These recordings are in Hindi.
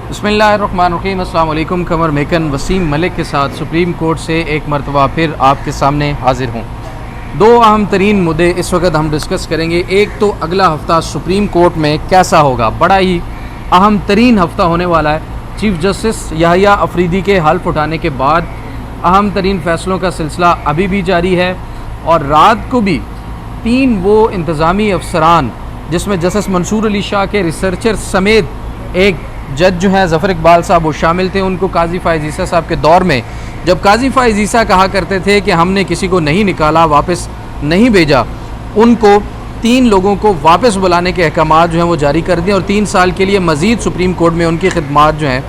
बिस्मिल्लाहिर्रहमानिर्रहीम। अस्सलाम वालेकुम। कमर मेकन वसीम मलिक के साथ सुप्रीम कोर्ट से एक मरतबा फिर आपके सामने हाजिर हूँ। दो अहम तरीन मुद्दे इस वक्त हम डिस्कस करेंगे। एक तो अगला हफ़्ता सुप्रीम कोर्ट में कैसा होगा, बड़ा ही अहम तरीन हफ़्ता होने वाला है। चीफ़ जस्टिस याहिया अफरीदी के हल्फ उठाने के बाद अहम तरीन फ़ैसलों का सिलसिला अभी भी जारी है और रात को भी 3 वो इंतज़ामी अफसरान जिसमें जस्टिस मंसूर अली शाह के रिसर्चर समेत एक जज जो हैं ज़फ़र इकबाल साहब वो शामिल थे। उनको काजी फ़ाइज़ ईसा साहब के दौर में जब काजी फ़ाइज़ ईसा कहा करते थे कि हमने किसी को नहीं निकाला, वापस नहीं भेजा, उनको 3 लोगों को वापस बुलाने के अहकामात जो हैं वो जारी कर दिए और 3 साल के लिए मज़ीद सुप्रीम कोर्ट में उनकी खिदमात जो हैं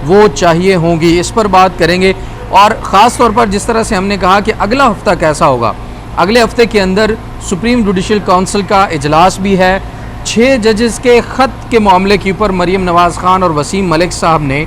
वो चाहिए होंगी। इस पर बात करेंगे और ख़ास तौर पर जिस तरह से हमने कहा कि अगला हफ़्ता कैसा होगा। अगले हफ्ते के अंदर सुप्रीम जुडिशल काउंसिल का इजलास भी है। 6 जजेस के ख़त के मामले के ऊपर मरीम नवाज़ ख़ान और वसीम मलिक साहब ने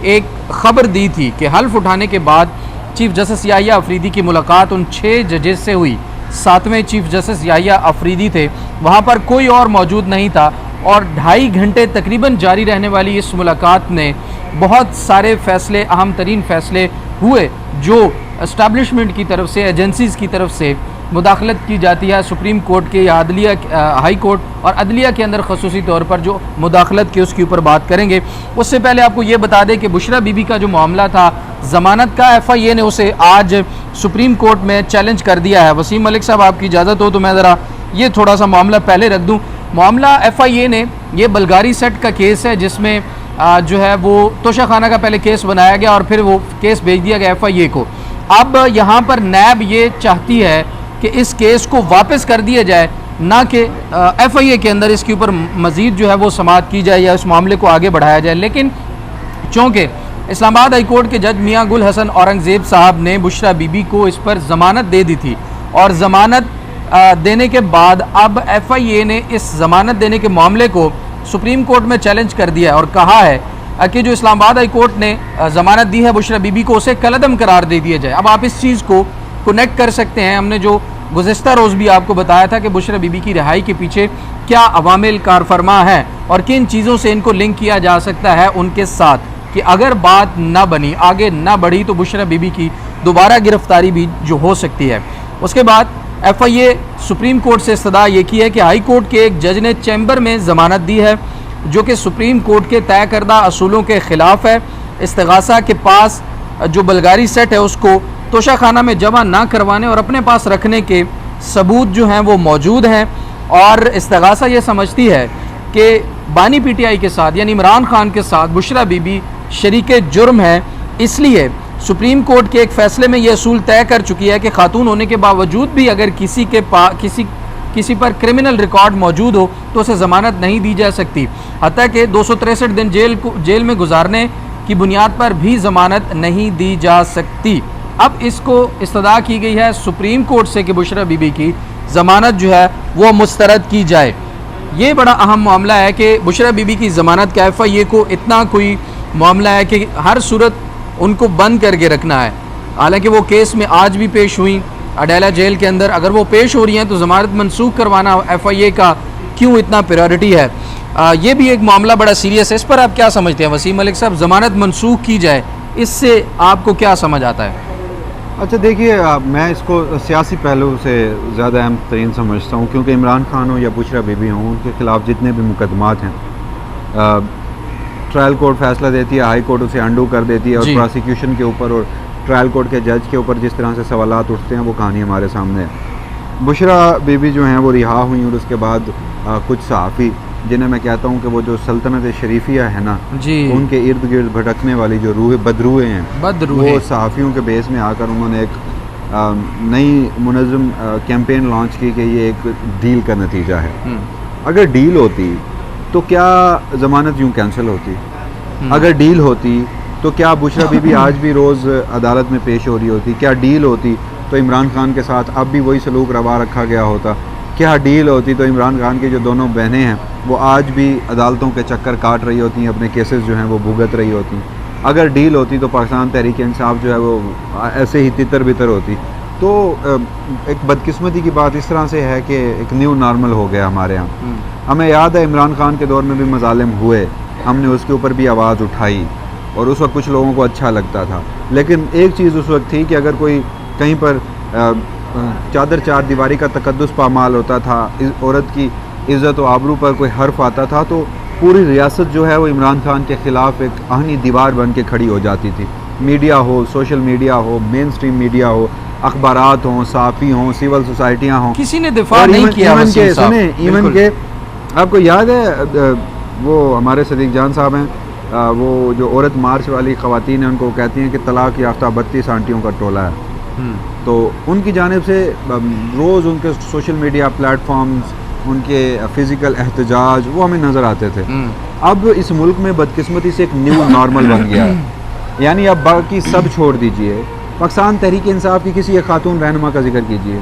एक ख़बर दी थी कि हल्फ उठाने के बाद चीफ़ जस्टिस याहिया अफरीदी की मुलाकात उन 6 जजेस से हुई। 7वें चीफ़ जस्टिस याहिया अफरीदी थे, वहाँ पर कोई और मौजूद नहीं था और 2.5 घंटे तकरीबन जारी रहने वाली इस मुलाकात में बहुत सारे फ़ैसले, अहम तरीन फ़ैसले हुए जो इस्टेब्लिशमेंट की तरफ से, एजेंसीज़ की तरफ से मुदाखलत की जाती है सुप्रीम कोर्ट के या अदलिया, हाई कोर्ट और अदलिया के अंदर खसूसी तौर पर जो मुदाखलत की उसके ऊपर बात करेंगे। उससे पहले आपको ये बता दें कि बुशरा बीबी का जो मामला था ज़मानत का, FIA ने उसे आज सुप्रीम कोर्ट में चैलेंज कर दिया है। वसीम मलिक साहब, आपकी इजाज़त हो तो मैं ज़रा ये थोड़ा सा मामला पहले रख दूँ। मामला FIA ने, ये बल्गारी सेट का केस है जिसमें जो है वो तोशा खाना का पहले केस बनाया गया और फिर वो केस भेज दिया गया FIA को। अब यहाँ पर नैब ये चाहती है कि इस केस को वापस कर दिया जाए, ना कि FIA के अंदर इसके ऊपर मज़ीद जो है वो समाअत की जाए या इस मामले को आगे बढ़ाया जाए। लेकिन चूँकि इस्लामाबाद हाई कोर्ट के जज मियाँ गुल हसन औरंगज़ेब साहब ने बुशरा बीबी को इस पर ज़मानत दे दी थी और ज़मानत देने के बाद अब FIA ने इस ज़मानत देने के मामले को सुप्रीम कोर्ट में चैलेंज कर दिया है और कहा है कि जो इस्लामाबाद हाई कोर्ट ने ज़मानत दी है बुशरा बीबी को, उसे कलअदम करार दे दिया जाए। अब आप इस चीज़ को कनेक्ट कर सकते हैं। हमने जो गुज़िश्ता रोज़ भी आपको बताया था कि बुशरा बीबी की रिहाई के पीछे क्या अवामिल कारफरमा है और किन चीज़ों से इनको लिंक किया जा सकता है उनके साथ, कि अगर बात ना बनी, आगे ना बढ़ी तो बुशरा बीबी की दोबारा गिरफ्तारी भी जो हो सकती है। उसके बाद FIA सुप्रीम कोर्ट से इस्तदा ये की है कि हाई कोर्ट के एक जज ने चैम्बर में ज़मानत दी है जो कि सुप्रीम कोर्ट के तय करदा असूलों के ख़िलाफ़ है। इस्तिगासा के पास जो बल्गारी सेट है उसको तोशा खाना में जमा ना करवाने और अपने पास रखने के सबूत जो हैं वो मौजूद हैं और इस्तिगासा ये समझती है कि बानी PTI के साथ यानी इमरान खान के साथ बुशरा बीबी शरीके जुर्म है। इसलिए सुप्रीम कोर्ट के एक फ़ैसले में ये असूल तय कर चुकी है कि खातून होने के बावजूद भी अगर किसी पर क्रिमिनल रिकॉर्ड मौजूद हो तो उसे ज़मानत नहीं दी जा सकती, हत्ता कि 263 दिन जेल में गुजारने की बुनियाद पर भी ज़मानत नहीं दी जा सकती। अब इसको इस्तदा की गई है सुप्रीम कोर्ट से कि बुशरा बीबी की ज़मानत जो है वो मुस्तरद की जाए। ये बड़ा अहम मामला है कि बुशरा बीबी की ज़मानत का FIA को इतना कोई मामला है कि हर सूरत उनको बंद करके रखना है। हालांकि वो केस में आज भी पेश हुई अडेला जेल के अंदर, अगर वो पेश हो रही हैं तो ज़मानत मनसूख करवाना FIA का क्यों इतना प्रायोरिटी है। ये भी एक मामला बड़ा सीरियस है। इस पर आप क्या समझते हैं वसीम मलिक साहब, ज़मानत मनसूख की जाए, इससे आपको क्या समझ आता है? अच्छा देखिए, मैं इसको सियासी पहलू से ज़्यादा अहम तरीन समझता हूँ, क्योंकि इमरान खान हो या बुशरा बीबी हों, उनके ख़िलाफ़ जितने भी मुकदमात हैं ट्रायल कोर्ट फ़ैसला देती है, हाई कोर्ट उसे अंडू कर देती है और प्रोसिक्यूशन के ऊपर और ट्रायल कोर्ट के जज के ऊपर जिस तरह से सवालात उठते हैं वो कहानी हमारे सामने है। बुशरा बीबी जो हैं वो रिहा हुई और उसके बाद कुछ सहाफ़ी, जिन्हें मैं कहता हूँ कि वो जो सल्तनत शरीफिया है ना जी, उनके इर्द गिर्द भटकने वाली जो बदरूहे हैं, वो सहाफ़ियों के बेस में आकर उन्होंने एक नई मुनज़्ज़म कैंपेन लॉन्च की कि ये एक डील का नतीजा है। अगर डील होती तो क्या ज़मानत यूँ कैंसिल होती? अगर डील होती तो क्या बुशरा बीबी आज भी रोज़ अदालत में पेश हो रही होती? क्या डील होती तो इमरान खान के साथ अब भी वही सलूक रवा रखा गया होता? क्या डील होती तो इमरान खान की जो दोनों बहनें हैं वो आज भी अदालतों के चक्कर काट रही होती हैं, अपने केसेस जो हैं वो भुगत रही होती? अगर डील होती तो पाकिस्तान तहरीक इंसाफ जो है वो ऐसे ही तितर बितर होती। तो एक बदकिस्मती की बात इस तरह से है कि एक न्यू नॉर्मल हो गया हमारे यहाँ। हमें याद है इमरान खान के दौर में भी मजालिम हुए, हमने उसके ऊपर भी आवाज़ उठाई और उस वक्त कुछ लोगों को अच्छा लगता था। लेकिन एक चीज़ उस वक्त थी कि अगर कोई कहीं पर चादर चार दीवारी का तकद्दुस पामाल होता था, औरत की इज़्ज़त और आबरू पर कोई हर्फ आता था, तो पूरी रियासत जो है वो इमरान खान के ख़िलाफ़ एक आहनी दीवार बन के खड़ी हो जाती थी। मीडिया हो, सोशल मीडिया हो, मेन स्ट्रीम मीडिया हो, अखबारात हों, सहाफ़ी हों, सिविल सोसाइटियाँ हों, किसी ने दिफा नहीं किया। इवन के आपको याद है वो हमारे सदीक जान साहब हैं, वो जो औरत मार्च वाली ख़वातीन हैं, उनको कहती हैं कि तलाक याफ्ता 32 आंटियों का टोला है। तो उनकी जानिब से रोज़ उनके सोशल मीडिया प्लेटफॉर्म्स, उनके फ़िज़िकल एहतजाज वो हमें नज़र आते थे। अब इस मुल्क में बदकिस्मती से एक न्यू नॉर्मल बन गया है, यानी अब बाकी सब छोड़ दीजिए, पाकिस्तान तहरीक इंसाफ की किसी एक खातून रहनुमा का जिक्र कीजिए।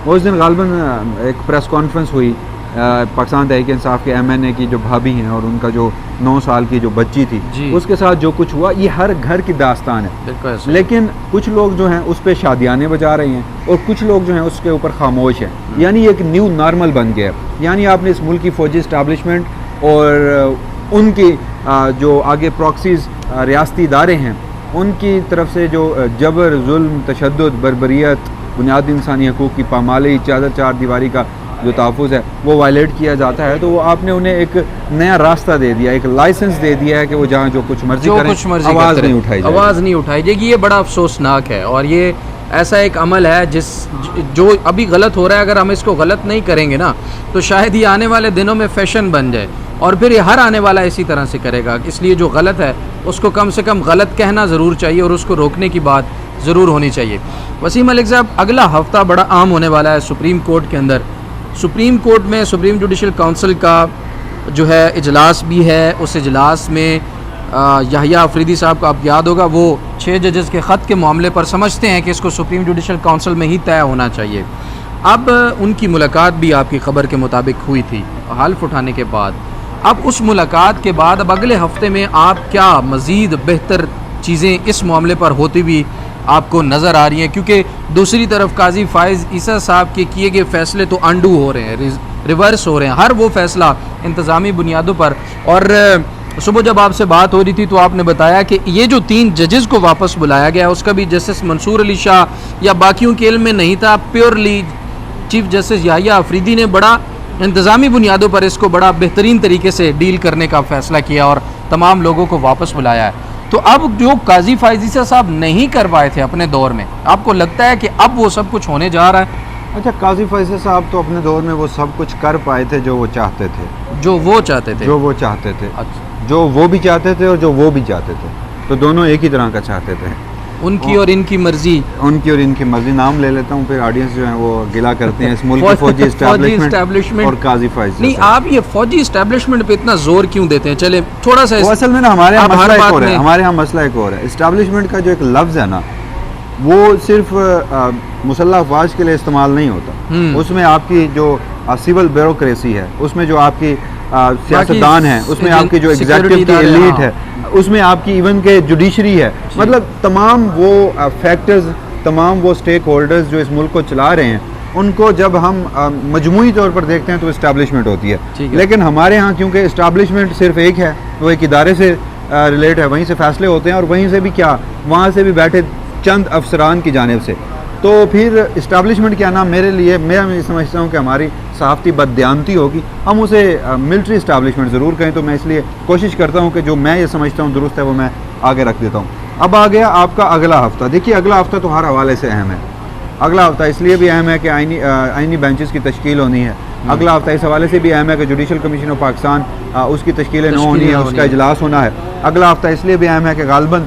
उस दिन गालबन एक प्रेस कॉन्फ्रेंस हुई, पाकिस्तान तहरीक इंसाफ के MNA की जो भाभी हैं और उनका जो 9 साल की जो बच्ची थी, उसके साथ जो कुछ हुआ, ये हर घर की दास्तान है। लेकिन कुछ लोग जो हैं उस पर शादियाने बजा रहे हैं और कुछ लोग जो हैं उसके ऊपर खामोश हैं, यानी एक न्यू नॉर्मल बन गया है। यानी आपने इस मुल्क की फ़ौजी इस्टेब्लिशमेंट और उनकी जो आगे प्रॉक्सीज रियासती इदारे हैं, उनकी तरफ से जो जबर, जुल्म, तशद्दुद, बर्बरियत, बुनियादी इंसानी हकूक़ की पामाली, चादर चार दीवारी का जो तहफ़्फ़ुज़ है वो वायलेट किया जाता है, तो वो आपने उन्हें एक नया रास्ता दे दिया, एक लाइसेंस दे दिया है कि वो जहाँ जो कुछ मर्जी करें, आवाज़ नहीं उठाई जाएगी। आवाज़ नहीं उठाई जाएगी। ये बड़ा अफसोसनाक है और ये ऐसा एक अमल है जो अभी गलत हो रहा है। अगर हम इसको गलत नहीं करेंगे ना, तो शायद ये आने वाले दिनों में फ़ैशन बन जाए और फिर ये हर आने वाला इसी तरह से करेगा। इसलिए जो गलत है उसको कम से कम गलत कहना ज़रूर चाहिए और उसको रोकने की बात ज़रूर होनी चाहिए। वसीम मलिक साहब, अगला हफ्ता बड़ा आम होने वाला है सुप्रीम कोर्ट के अंदर। सुप्रीम कोर्ट में सुप्रीम जुडिशल काउंसिल का जो है इजलास भी है। उस इजलास में याहिया अफरीदी साहब को आप याद होगा, वो 6 जजेस के ख़त के मामले पर समझते हैं कि इसको सुप्रीम जुडिशल काउंसिल में ही तय होना चाहिए। अब उनकी मुलाकात भी आपकी ख़बर के मुताबिक हुई थी हल्फ उठाने के बाद। अब उस मुलाकात के बाद अब अगले हफ्ते में आप क्या मज़ीद बेहतर चीज़ें इस मामले पर होती हुई आपको नज़र आ रही हैं? क्योंकि दूसरी तरफ काजी फ़ाइज़ ईसा साहब के किए गए फ़ैसले तो अंडू हो रहे हैं, रिवर्स हो रहे हैं, हर वो फ़ैसला इंतज़ामी बुनियादों पर। और सुबह जब आपसे बात हो रही थी तो आपने बताया कि ये जो 3 जजेस को वापस बुलाया गया, उसका भी जस्टिस मंसूर अली शाह या बाकियों के इल्म में नहीं था, purely chief justice Yahya Afridi ने बड़ा इंतज़ामी बुनियादों पर इसको बड़ा बेहतरीन तरीके से डील करने का फ़ैसला किया और तमाम लोगों को वापस बुलाया है। तो अब जो काजी फ़ाइज़ ईसा साहब नहीं कर पाए थे अपने दौर में, आपको लगता है कि अब वो सब कुछ होने जा रहा है? अच्छा, काजी फ़ाइज़ ईसा साहब तो अपने दौर में वो सब कुछ कर पाए थे जो वो चाहते थे। जो वो चाहते थे? जो वो चाहते थे। अच्छा। जो वो भी चाहते थे और जो वो भी चाहते थे, तो दोनों एक ही तरह का चाहते थे। उनकी और इनकी मर्जी। उनकी और इनकी मर्जी नाम ले लेता हूँ, फिर ऑडियंस जो है वो गिला करते हैं इस मुल्क की फौजी एस्टैब्लिशमेंट और काजी फ़ाइज़। नहीं, आप ये फौजी एस्टैब्लिशमेंट पे इतना जोर क्यों देते हैं? चले थोड़ा सा असल में ना हमारे यहाँ मसला एक और है। हमारे यहाँ मसला एक और है। एस्टैब्लिशमेंट का जो एक लफ्ज़ है ना, वो सिर्फ मुसल्लह अफवाज के लिए इस्तेमाल नहीं होता। उसमें आपकी जो सिविल ब्यूरोक्रेसी है, उसमें जो आपकी सियासतदान है, उसमें आपकी जो एग्जीक्यूटिव की एलीट है, उसमें आपकी इवन के जुडिशरी है, मतलब तमाम वो फैक्टर्स, तमाम वो स्टेक होल्डर्स जो इस मुल्क को चला रहे हैं, उनको जब हम मजमूई तौर पर देखते हैं तो इस्टेब्लिशमेंट होती है। लेकिन हमारे यहाँ क्योंकि इस्टेब्लिशमेंट सिर्फ एक है, वो एक इदारे से रिलेट है, वहीं से फैसले होते हैं और वहीं से भी क्या, वहाँ से भी बैठे चंद अफसरान की जानिब से, तो फिर इस्टेब्लिशमेंट क्या नाम, मेरे लिए मैं समझता हूँ कि हमारी सहाफ़ती बददियानती होगी, हम उसे मिलिट्री इस्टेब्लिशमेंट ज़रूर कहें। तो मैं इसलिए कोशिश करता हूँ कि जो मैं ये समझता हूँ दुरुस्त है वो मैं आगे रख देता हूँ। अब आ गया आपका अगला हफ्ता। देखिए, अगला हफ्ता तो हर हवाले से अहम है। अगला हफ्ता इसलिए भी अहम है कि आइनी बेंचेस की तश्कील होनी है। अगला हफ्ता इस हवाले से भी अहम है कि जुडिशल कमीशन ऑफ पाकिस्तान उसकी तश्कील न होनी है, उसका इजलास होना है। अगला हफ्ता इसलिए भी अहम है कि गालबन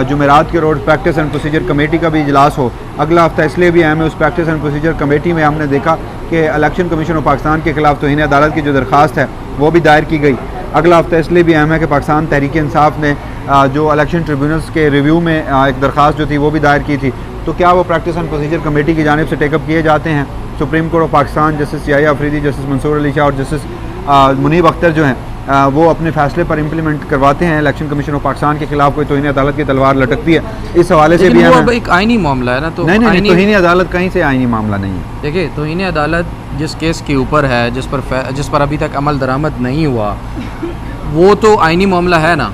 जुमेरात के रोज़ प्रैक्टिस एंड प्रोसीजर कमेटी का भी इजलास हो। अगला हफ्ता इसलिए भी अहम है, उस प्रैक्टिस एंड प्रोसीजर कमेटी में हमने देखा कि इलेक्शन कमीशन ऑफ पाकिस्तान के खिलाफ तौहीन अदालत की जो दरख्वास्त है वो भी दायर की गई। अगला हफ्ता इसलिए भी अहम है कि पाकिस्तान तहरीक इंसाफ ने जो इलेक्शन ट्रिब्यूनल्स के रिव्यू में एक दरख्वास्त जो थी वो भी दायर की थी, तो क्या वो प्रैक्टिस एंड प्रोसीजर कमेटी की जानिब से टेकअप किए जाते हैं? Supreme court of Pakistan justice Yahya Afridi, justice Mansoor Ali Shah और जस्टिस मुनीब अख्तर जो हैं वो अपने फैसले पर इम्प्लीमेंट करवाते हैं। इलेक्शन कमीशन ऑफ पाकिस्तान के खिलाफ कोई तौहीन अदालत की तलवार लटकती है, इस हवाले से भी वो एक आईनी मामला है ना, तो नहीं, तौहीन अदालत कहीं से आईनी मामला नहीं है। देखिए, तौहीन अदालत जिस केस के ऊपर है, जिस पर अभी तक अमल दरामद नहीं हुआ, वो तो आईनी मामला है ना।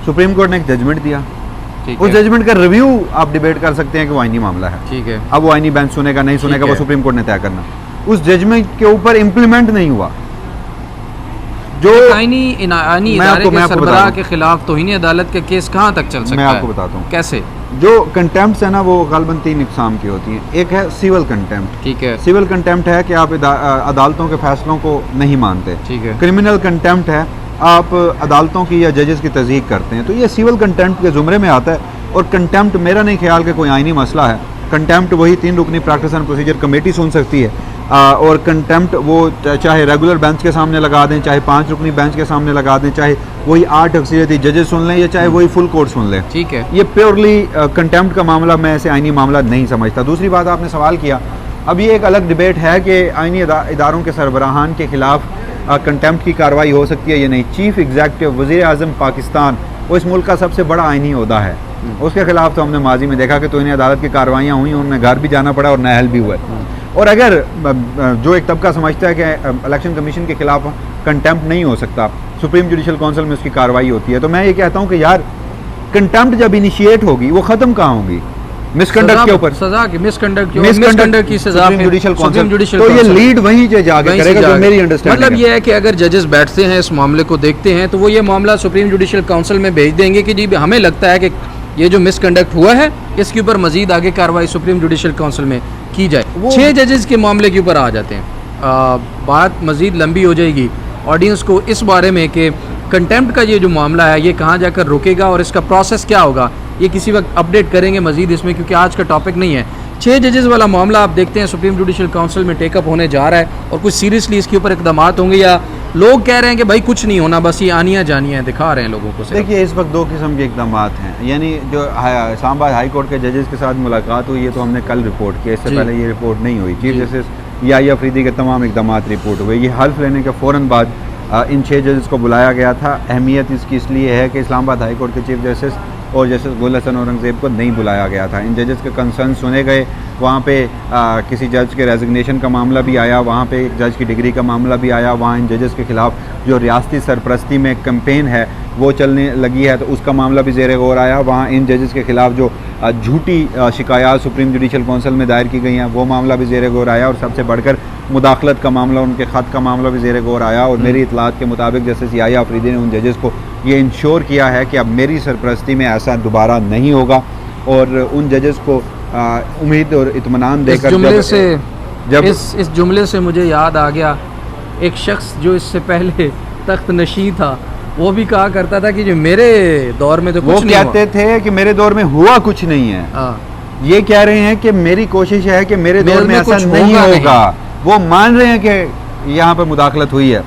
सुप्रीम कोर्ट ने एक जजमेंट दिया, ठीक उस है, जजमेंट का रिव्यू आप डिबेट कर सकते हैं कि वो आईनी मामला है। ठीक है, अब वो आईनी बेंच सुनेगा नहीं सुनेगा ठीक वो है। सुप्रीम कोर्ट ने तय करना। उस जजमेंट के ऊपर इम्प्लीमेंट नहीं हुआ जो आईनी मैं इदारे आपको के बता सरबराह दूं। के खिलाफ तौहीन अदालत का केस कहाँ तक चल सकता मैं है? आपको बताता हूँ। कैसे? जो कंटेम्प्ट है ना वो गालबन 3 इकसाम की होती हैं। एक है सिविल कंटेम्प्ट। ठीक है, सिविल कंटेम्प्ट है कि आप अदालतों के फैसलों को नहीं मानते। ठीक है, क्रिमिनल कंटेम्प्ट है आप अदालतों की या जजेस की तस्दीक करते हैं, तो ये सिविल कंटेम्प्ट के ज़ुमरे में आता है। और कंटेम्प्ट मेरा नहीं ख्याल कि कोई आईनी मसला है। कंटेम्प्ट वही 3 रुकनी प्रैक्टिस एंड प्रोसीजर कमेटी सुन सकती है। और कंटेम्प्ट वो चाहे रेगुलर बेंच के सामने लगा दें, चाहे 5 रुकनी बेंच के सामने लगा दें, चाहे वही 8 अक्सरियती जजेस सुन लें या चाहे वही फुल कोर्ट सुन लें। ठीक है, ये प्योरली कंटेम्प्ट का मामला मैं ऐसे आईनी मामला नहीं समझता। दूसरी बात आपने सवाल किया, अब ये एक अलग डिबेट है कि आईनी इदारों के सरबराहान के खिलाफ कंटेम्प्ट की कार्रवाई हो सकती है या नहीं। चीफ एग्जीक्यूटिव वज़ीर आज़म पाकिस्तान, वो इस मुल्क का सबसे बड़ा आईनी ओहदा है, उसके खिलाफ तो हमने माजी में देखा कि तो इन्हें अदालत की कार्रवाइयाँ हुई, उनमें घर भी जाना पड़ा और नाअहल भी हुए। और अगर जो एक तबका समझता है कि इलेक्शन कमीशन के खिलाफ कंटेम्प्ट नहीं हो सकता, सुप्रीम जुडिशल काउंसिल में उसकी कार्रवाई होती है, तो मैं ये कहता हूँ कि यार कंटेम्प्ट जब इनिशिएट होगी वो ख़त्म कहाँ होगी? मिसकंडक्ट के ऊपर सजा की, मिसकंडक्ट की सजा जुडिशल तो ये लीड वहीं से जाके करेगा जो मेरी अंडरस्टैंडिंग मतलब ये है कि अगर जजेस बैठते हैं इस मामले को देखते हैं तो वो ये मामला सुप्रीम जुडिशल काउंसिल में भेज देंगे कि जी हमें लगता है कि ये जो मिसकंडक्ट हुआ है इसके ऊपर मजीद आगे कार्रवाई सुप्रीम जुडिशल काउंसिल में की जाए। 6 जजेस के मामले के ऊपर आ जाते हैं। बात मजीद लंबी हो जाएगी ऑडियंस को इस बारे में कि कंटेम्प्ट का ये जो मामला है ये कहाँ जाकर रुकेगा और इसका प्रोसेस क्या होगा, ये किसी वक्त अपडेट करेंगे मजीद इसमें, क्योंकि आज का टॉपिक नहीं है। 6 जजेस वाला मामला आप देखते हैं सुप्रीम जुडिशल काउंसिल में टेकअप होने जा रहा है और कुछ सीरियसली इसके ऊपर इकदाम होंगे या लोग कह रहे हैं कि भाई कुछ नहीं होना, बस ये आनियाँ जानियाँ दिखा रहे हैं लोगों को। देखिए इस वक्त 2 किस्म के इकदाम हैं, यानी जो इस्लामाबाद हाई कोर्ट के जजेस के साथ मुलाकात हुई है तो हमने कल रिपोर्ट की, इससे पहले ये रिपोर्ट नहीं हुई। चीफ जस्टिस याहिया अफरीदी के तमाम इकदाम रिपोर्ट हुए। ये हल्फ लेने के फ़ौरन बाद इन 6 जजेस को बुलाया गया था। अहमियत इसकी इसलिए है कि इस्लामाबाद हाई कोर्ट के चीफ जस्टिस और जस्टिस गुल हसन औरंगज़ेब को नहीं बुलाया गया था। इन जजेस के कंसर्न सुने गए, वहाँ पे किसी जज के रेजिग्नेशन का मामला भी आया, वहाँ पे एक जज की डिग्री का मामला भी आया, वहाँ इन जजेस के ख़िलाफ़ जो रियासती सरपरस्ती में कैंपेन है वो चलने लगी है तो उसका मामला भी ज़ेर गौर आया। वहाँ इन जजेस के ख़िलाफ़ जो झूठी शिकायत सुप्रीम जुडिशल काउंसिल में दायर की गई हैं वो मामला भी ज़ेर गौर आया। और सबसे बढ़कर मुदाखलत का मामला, उनके ख़त का मामला भी ज़ेर गौर आया। और मेरी इतलात के मुताबिक जस्टिस याहिया अफरीदी ने उन जजेस को ये इंश्योर किया है कि अब मेरी सरपरस्ती में ऐसा दोबारा नहीं होगा और उन जजेस को उम्मीद और इत्मीनान देकर इस जुमले से मुझे याद आ गया एक शख्स जो इससे पहले तख्त नशी था, वो भी कहा करता था कि जो मेरे दौर में तो कुछ नहीं हुआ। वो कहते थे कि मेरे दौर में हुआ कुछ नहीं है, ये कह रहे हैं कि मेरी कोशिश है कि मेरे दौर में ऐसा नहीं होगा। वो मान रहे हैं कि यहाँ पर मुदाखलत हुई है।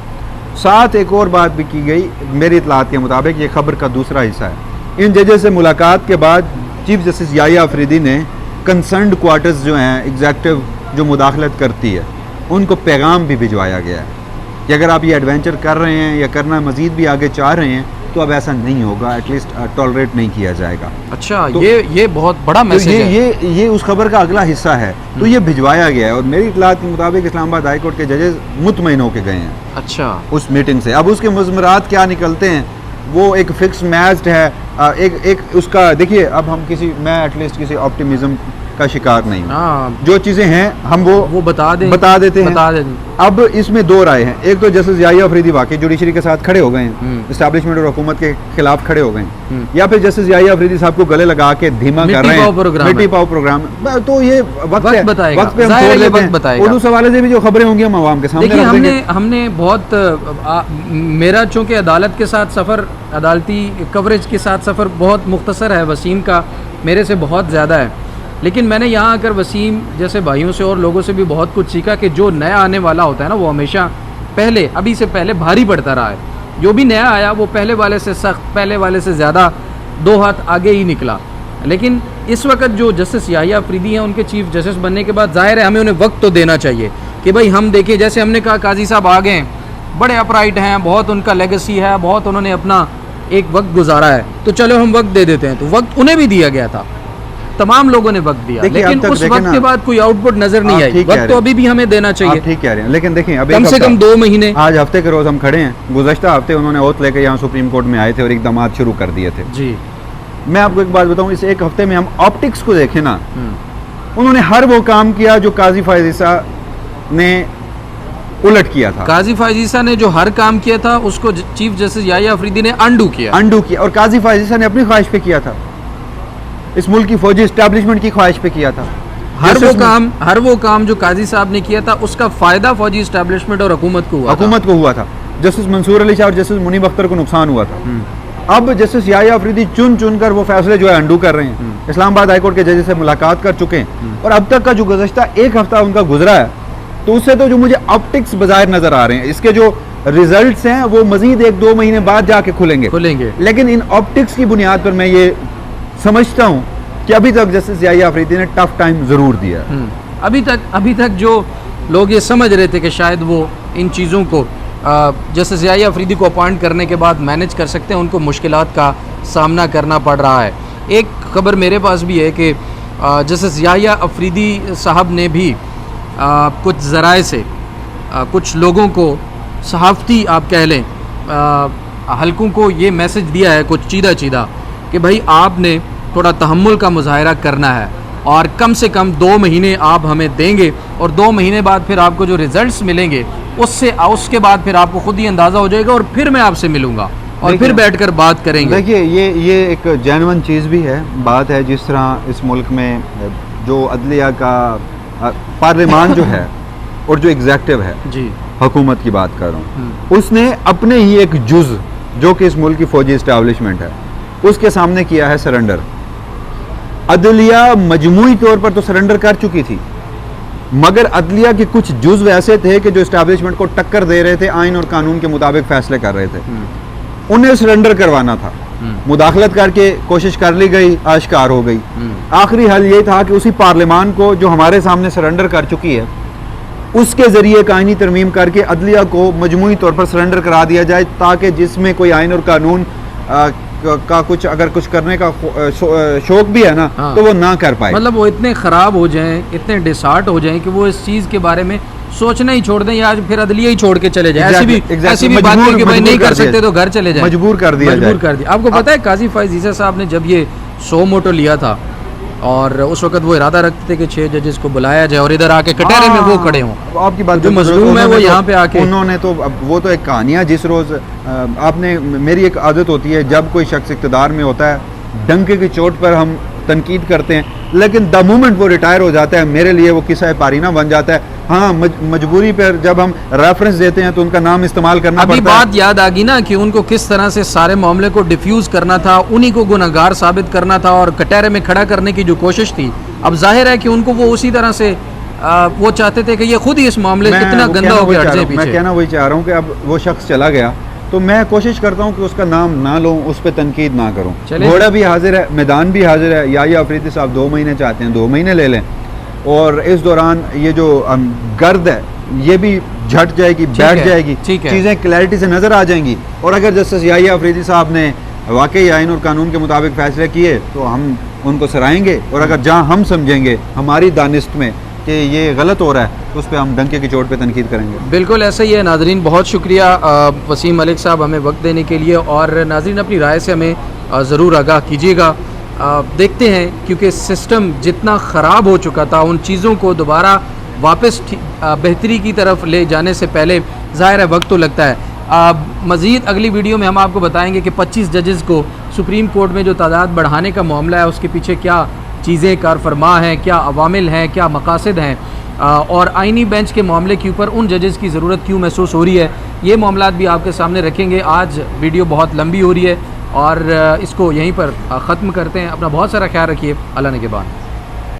साथ एक और बात भी की गई मेरी इतलात के मुताबिक, ये खबर का दूसरा हिस्सा है। इन जजेस से मुलाकात के बाद चीफ जस्टिस याहिया अफरीदी ने कंसर्न्ड क्वार्टर्स जो हैं एग्जीक्यूटिव जो मुदाखलत करती है उनको पैगाम भी भिजवाया गया है कि अगर आप ये एडवेंचर कर रहे हैं या करना मज़ीद भी आगे चाह रहे हैं तो अब ऐसा नहीं होगा, एटलीस्ट टॉलरेट नहीं किया जाएगा। अच्छा, तो ये बहुत बड़ा मैसेज है। ये उस खबर का अगला हिस्सा है, तो ये भिजवाया गया है और मेरी इतलात के मुताबिक इस्लामाबाद हाई कोर्ट के जजेस मुतमईन होकर गए हैं अच्छा उस मीटिंग से। अब उसके मुज़मरात क्या निकलते हैं वो एक फिक्स मैच्ड है। एक उसका देखिए, अब हम मैं एटलीस्ट किसी ऑप्टिमिज्म का शिकार नहीं हूँ। जो चीज़ें हैं हम वो बता देते हैं। अब इसमें 2 राय हैं। एक तो जस्टिस याहिया अफरीदी वाकई जुडिशरी के साथ खड़े हो गए हैं, इस्टेब्लिशमेंट और हुकूमत के खिलाफ खड़े हो गए हैं, या फिर जस्टिस याहिया अफरीदी साहब को गले लगा के धीमा कर रहे हैं, मिट्टी पाओ प्रोग्राम। तो ये वक्त पे हम छोड़ लेते हैं। और उस हवाले से भी जो खबरें होंगी हम आवाम के सामने हमने बहुत मेरा चूँकि अदालत के साथ सफ़र, अदालती कवरेज के साथ सफ़र बहुत मुख्तसर है, वसीम का मेरे से बहुत ज़्यादा है, लेकिन मैंने यहाँ आकर वसीम जैसे भाइयों से और लोगों से भी बहुत कुछ सीखा कि जो नया आने वाला होता है ना वो हमेशा अभी से पहले भारी पड़ता रहा है। जो भी नया आया वो पहले वाले से सख्त, पहले वाले से ज़्यादा 2 हाथ आगे ही निकला। लेकिन इस वक्त जो जस्टिस याहिया अफरीदी हैं उनके चीफ जस्टिस बनने के बाद ज़ाहिर है हमें उन्हें वक्त तो देना चाहिए कि भाई हम देखें, जैसे हमने कहा काजी साहब आ गए, बड़े अपराइट हैं, बहुत उनका लेगेसी है, बहुत उन्होंने अपना एक वक्त गुजारा है, तो चलो हम वक्त दे देते हैं। तो वक्त उन्हें भी दिया गया था, तमाम लोगों ने वक्त दिया, देखिए, लेकिन अब तक उस देखें वक्त ना, के बाद कोई आउटपुट नजर नहीं आप आई। ठीक कह वक्त रहे तो हैं। अभी भी हमें देना आप चाहिए, ठीक कह रहे हैं, लेकिन देखिए अभी कम से कम 2 महीने। आज हफ्ते के रोज हम खड़े हैं, गुज़श्ता हफ्ते उन्होंने ओथ लेकर यहाँ सुप्रीम कोर्ट में आए थे और इकदाम शुरू कर दिए थे। जी, मैं आपको एक बात बताऊं, इस एक हफ्ते में हम ऑप्टिक्स को देखें ना, उन्होंने हर वो काम किया जो काजी फायज ईसा ने उलट किया था। काजी फायज ईसा ने जो हर काम किया था उसको चीफ जस्टिस याहिया अफरीदी ने अंडू किया, और काजी फायज ईसा ने अपनी ख्वाहिश पे किया था, इस मुल्क की फौजी इस्टेब्लिशमेंट की ख्वाहिश पे किया था। हर वो काम जो काजी साहब ने किया था उसका फायदा फौजी इस्टेब्लिशमेंट और हुकूमत को हुआ था। जस्टिस मंसूर अली शाह और जस्टिस मुनीब अख्तर को नुकसान हुआ था। अब जस्टिस याहिया अफरीदी चुन कर वो फैसले जो है अंडू कर रहे हैं। इस्लामाबाद हाई कोर्ट के जजेस से मुलाकात कर चुके हैं और अब तक का जो गुज़श्ता एक हफ्ता उनका गुजरा है, तो उससे तो जो मुझे ऑप्टिक्स बाजार नजर आ रहे हैं, इसके जो रिजल्ट्स हैं वो मजीद 1-2 महीने बाद जाके खुलेंगे। लेकिन इन ऑप्टिक्स की बुनियाद पर मैं ये समझता हूँ कि अभी तक जस्टिस याहिया अफरीदी ने टफ टाइम जरूर दिया। अभी तक जो लोग ये समझ रहे थे कि शायद वो इन चीज़ों को जस्टिस याहिया अफरीदी को अपॉइंट करने के बाद मैनेज कर सकते हैं, उनको मुश्किलात का सामना करना पड़ रहा है। एक खबर मेरे पास भी है कि जस्टिस याहिया अफरीदी साहब ने भी कुछ ज़राए से कुछ लोगों को, सहाफ़ती आप कह लें, हलकों को ये मैसेज दिया है कुछ चीदा कि भाई आपने थोड़ा तहम्मुल का मुजाहरा करना है और कम से कम 2 महीने आप हमें देंगे और 2 महीने बाद फिर आपको जो रिजल्ट्स मिलेंगे उसके बाद फिर आपको खुद ही अंदाज़ा हो जाएगा और फिर मैं आपसे मिलूंगा और फिर बैठकर बात करेंगे। देखिए ये एक जेन्युइन चीज़ भी है, बात है। जिस तरह इस मुल्क में जो अदलिया का पार्लियामान जो है और जो एग्जेक्टिव है, जी हुकूमत की बात कर रहा हूँ, उसने अपने ही एक जुज़ जो कि इस मुल्क की फौजी इस्टेब्लिशमेंट है उसके सामने किया है सरेंडर। अदलिया मजमूई तौर पर तो सरेंडर कर चुकी थी, मगर अदलिया के कुछ जुज़ ऐसे थे कि जो इस्टेब्लिशमेंट को टक्कर दे रहे थे, आइन और कानून के मुताबिक फैसले कर रहे थे, उन्हें सरेंडर करवाना था। मुदाखलत करके कोशिश कर ली गई, आश्कार हो गई। आखिरी हल ये था कि उसी पार्लियामान को जो हमारे सामने सरेंडर कर चुकी है उसके ज़रिए कानूनी तरमीम करके अदलिया को मजमूई तौर पर सरेंडर करा दिया जाए, ताकि जिसमें कोई आइन और कानून का कुछ अगर कुछ करने का शौक भी है ना, तो वो ना कर पाए। मतलब वो इतने ख़राब हो जाएं, इतने डिसार्ट हो जाएं कि वो इस चीज़ के बारे में सोचना ही छोड़ दें या फिर अदलिया ही छोड़ के चले जाए। ऐसी भी बात है कि भाई नहीं कर सकते तो घर चले जाए, मजबूर कर दिया। आपको पता है काजी फायज ईसा साहब ने जब ये सो मोटो लिया था और उस वक्त वो इरादा रखते थे कि 6 जजेस को बुलाया जाए और इधर आके कटहरे में वो खड़े हों। आपकी बात जो मजलूम है वो यहाँ पे आके, उन्होंने तो वो तो एक कहानियाँ, जिस रोज़ आपने, मेरी एक आदत होती है जब कोई शख्स इक़्तिदार में होता है, डंके की चोट पर हम तनकीद करते हैं, लेकिन द मोमेंट वो रिटायर हो जाता है मेरे लिए वो किस्सा पारीना बन जाता है। हाँ, मजबूरी पर जब हम रेफरेंस देते हैं तो उनका नाम इस्तेमाल करना पड़ता है। अभी बात याद आ गई ना कि उनको किस तरह से सारे मामले को डिफ्यूज करना था, उन्हीं को गुनहगार साबित करना था और कटहरे में खड़ा करने की जो कोशिश थी, अब जाहिर है कि उनको वो उसी तरह से वो चाहते थे कि ये खुद ही इस मामले कितना गंदा हो गया। मैं कहना वही चाह रहा हूँ कि अब वो शख्स चला गया तो मैं कोशिश करता हूँ कि उसका नाम ना लूँ, उस पर तनकीद ना करूँ। घोड़ा भी हाजिर है, मैदान भी हाजिर है। याहिया अफरीदी साहब 2 महीने चाहते हैं, 2 महीने ले लें और इस दौरान ये जो गर्द है ये भी झट जाएगी, बैठ जाएगी, चीज़ें क्लैरिटी से नज़र आ जाएंगी। और अगर जस्टिस याहिया अफरीदी साहब ने वाकई आइन और कानून के मुताबिक फैसले किए तो हम उनको सराहेंगे, और अगर जहाँ हम समझेंगे हमारी दानिश्त में कि ये गलत हो रहा है तो उस पर हम डंके की चोट पे तनकीद करेंगे। बिल्कुल ऐसा ही है। नाजरीन, बहुत शुक्रिया वसीम मलिक साहब हमें वक्त देने के लिए, और नाजरीन अपनी राय से हमें ज़रूर आगाह कीजिएगा। देखते हैं, क्योंकि सिस्टम जितना ख़राब हो चुका था उन चीज़ों को दोबारा वापस बेहतरी की तरफ ले जाने से पहले ज़ाहिर है वक्त तो लगता है। मज़ीद अगली वीडियो में हम आपको बताएंगे कि 25 जजेस को सुप्रीम कोर्ट में जो तादाद बढ़ाने का मामला है उसके पीछे क्या चीज़ें कार फरमा हैं, क्या अवामिल हैं, क्या मकासद हैं, और आइनी बेंच के मामले के ऊपर उन जजेस की ज़रूरत क्यों महसूस हो रही है, ये मामलात भी आपके सामने रखेंगे। आज वीडियो बहुत लंबी हो रही है और इसको यहीं पर ख़त्म करते हैं। अपना बहुत सारा ख्याल रखिए। अल्लाह ने के बाद।